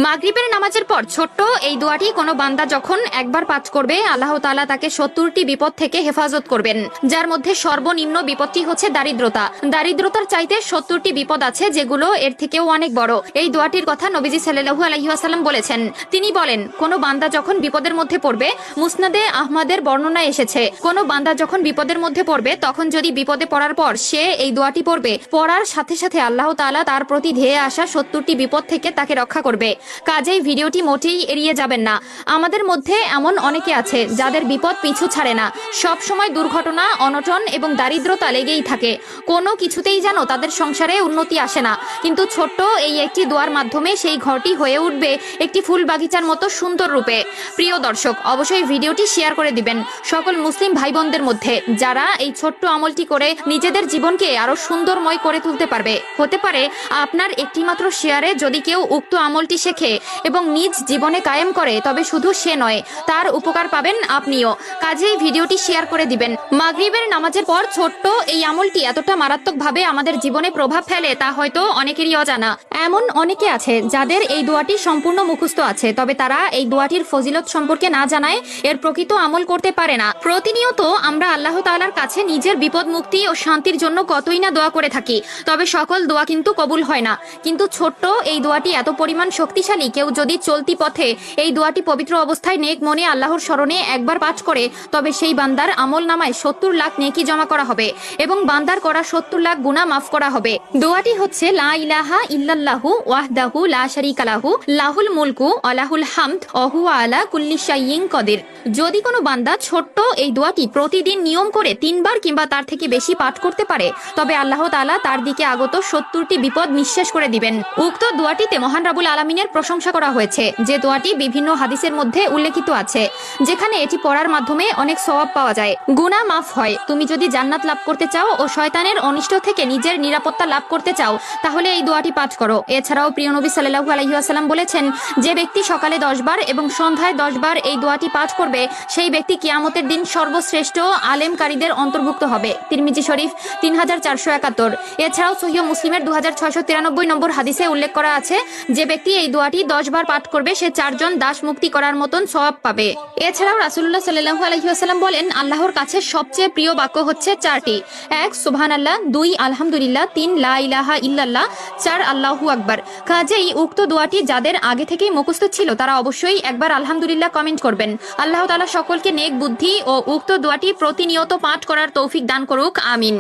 মাগরিবের নামাজের পর ছোট্ট এই দোয়াটি কোনো বান্দা যখন একবার পাঠ করবে, আল্লাহ তাআলা তাকে 70টি বিপদ থেকে হেফাজত করবেন, যার মধ্যে সর্বনিম্ন বিপদটি হচ্ছে দারিদ্রতা। দারিদ্রতার চাইতে 70টি বিপদ আছে যেগুলো এর থেকেও অনেক বড়। এই দোয়াটির কথা নবীজি সাল্লাল্লাহু আলাইহি ওয়াসাল্লাম বলেছেন। তিনি বলেন, কোনো বান্দা যখন বিপদের মধ্যে পড়বে, মুসনাদে আহমদের বর্ণনা এসেছে, কোনো বান্দা যখন বিপদের মধ্যে পড়বে তখন যদি বিপদে পড়ার পর সে এই দোয়াটি পড়বে, পড়ার সাথে সাথে আল্লাহ তাআলা তার প্রতি ধেয়ে আসা 70টি বিপদ থেকে তাকে রক্ষা করবে। কাজেই ভিডিওটি মোটেই এড়িয়ে যাবেন না। আমাদের মধ্যে এমন অনেকে আছে যাদের বিপদ পিছু ছাড়ে না, সব সময় দুর্ঘটনা, অনটন এবং দারিদ্রতা লেগেই থাকে। কোনো কিছুতেই যেন তাদের সংসারে উন্নতি আসে না, কিন্তু ছোট্ট এই একটি দোয়ার মাধ্যমে সেই ঘরটি হয়ে উঠবে একটি ফুল বাগিচার মতো সুন্দর রূপে। প্রিয় দর্শক, অবশ্যই ভিডিওটি শেয়ার করে দিবেন সকল মুসলিম ভাই বোনদের মধ্যে, যারা এই ছোট্ট আমলটি করে নিজেদের জীবনকে আরো সুন্দরময় করে তুলতে পারবে। হতে পারে আপনার একটিমাত্র শেয়ারে যদি কেউ উক্ত আমলটি শেখে এবং নিজ জীবনে কায়েম করে, তবে শুধু সে নয়, তার উপকার পাবেন আপনিও। কাজেই ভিডিওটি শেয়ার করে দিবেন। মাগরিবের নামাজের পর ছোট্ট এই আমলটি এতটা মারাত্মকভাবে আমাদের জীবনে প্রভাব ফেলে তা হয়তো অনেকেরই অজানা। এমন অনেকে আছে যাদের এই দোয়াটি সম্পূর্ণ মুখস্থ আছে, তবে তারা এই দোয়াটির ফজিলত সম্পর্কে না জানায় এর প্রকৃত আমল করতে পারে না। প্রতিনিয়ত আমরা আল্লাহ তাআলার কাছে নিজের বিপদ মুক্তি ও শান্তির জন্য কতই না দোয়া করে থাকি, তবে সকল দোয়া কিন্তু কবুল হয় না। কিন্তু ছোট্ট এই দোয়াটি এত পরিমাণ শক্তিশালী, কেউ যদি চলতি পথে এই দোয়াটি পবিত্র অবস্থায় নেক মনে আল্লাহর স্মরণে একবার পাঠ করে, তবে সেই বান্দার আমল নামায় 70 লাখ নেকি জমা করা হবে এবং বান্দার করা 70 লাখ গুনাহ মাফ করা হবে। দোয়াটি হচ্ছে লা ইলাহা ইল্লাল্লাহু ওয়াহদাহু লা শারীকা লাহু লাহুল মুলকু ওয়া লাহুল হামদ ওয়া হুয়া আলা কুল্লি শাইইন কদির। যদি কোনো বান্দা ছোট্ট এই দোয়াটি প্রতিদিন নিয়ম করে 3 বার কিংবা তার থেকে বেশি পাঠ করতে পারে, তবে আল্লাহ তাআলা তার দিকে আগত 70টি বিপদ নিঃশেষ করে দিবেন। উক্ত দোয়াটিতে মহান রাব্বুল আলামিনের প্রশংসা করা হয়েছে, যে দোয়াটি বিভিন্ন হাদিসের মধ্যে উল্লেখিত আছে, যেখানে এটি পড়ার মাধ্যমে অনেক সওয়াব পাওয়া যায়, গুনাহ মাফ হয়। তুমি যদি জান্নাত লাভ করতে চাও ও শয়তানের অনিষ্ট থেকে নিজের নিরাপত্তা লাভ করতে চাও, তাহলে এই দোয়াটি পাঠ করো। এছাড়াও প্রিয় নবী সাল্লাল্লাহু আলাইহি ওয়াসাল্লাম বলেছেন, যে ব্যক্তি সকালে 10 বার এবং সন্ধ্যায় 10 বার এই দোয়াটি পাঠ করবে, সেই ব্যক্তি কিয়ামতের দিন সর্বশ্রেষ্ঠ আলেমকারীদের অন্তর্ভুক্ত হবে। তিরমিজি শরীফ 3471। এছাড়াও সহিহ মুসলিমের 2693 নম্বর হাদিসে উল্লেখ করা আছে, যে ব্যক্তি এই দোয়াটি 10 বার পাঠ করবে, সে 4 জন দাস মুক্তি করার মতন সওয়াব পাবে। এছাড়াও রাসূলুল্লাহ সাল্লাল্লাহু আলাইহি ওয়াসাল্লাম বলেন, আল্লাহর কাছে সবচেয়ে প্রিয় বাক্য হচ্ছে 4টি: 1 সুবহানাল্লাহ, 2 আলহামদুলিল্লাহ, 3 লা ইলাহা ইল্লাল্লাহ, 4 আল্লাহু আকবার। কাজেই উক্ত দোয়াটি যাদের আগে থেকেই মুখস্থ ছিল, তারা অবশ্যই একবার আলহামদুলিল্লাহ কমেন্ট করবেন। আল্লাহ তাআলা সকলকে নেক বুদ্ধি ও উক্ত দোয়াটি প্রতিনিয়ত পাঠ করার তৌফিক দান করুক, আমিন।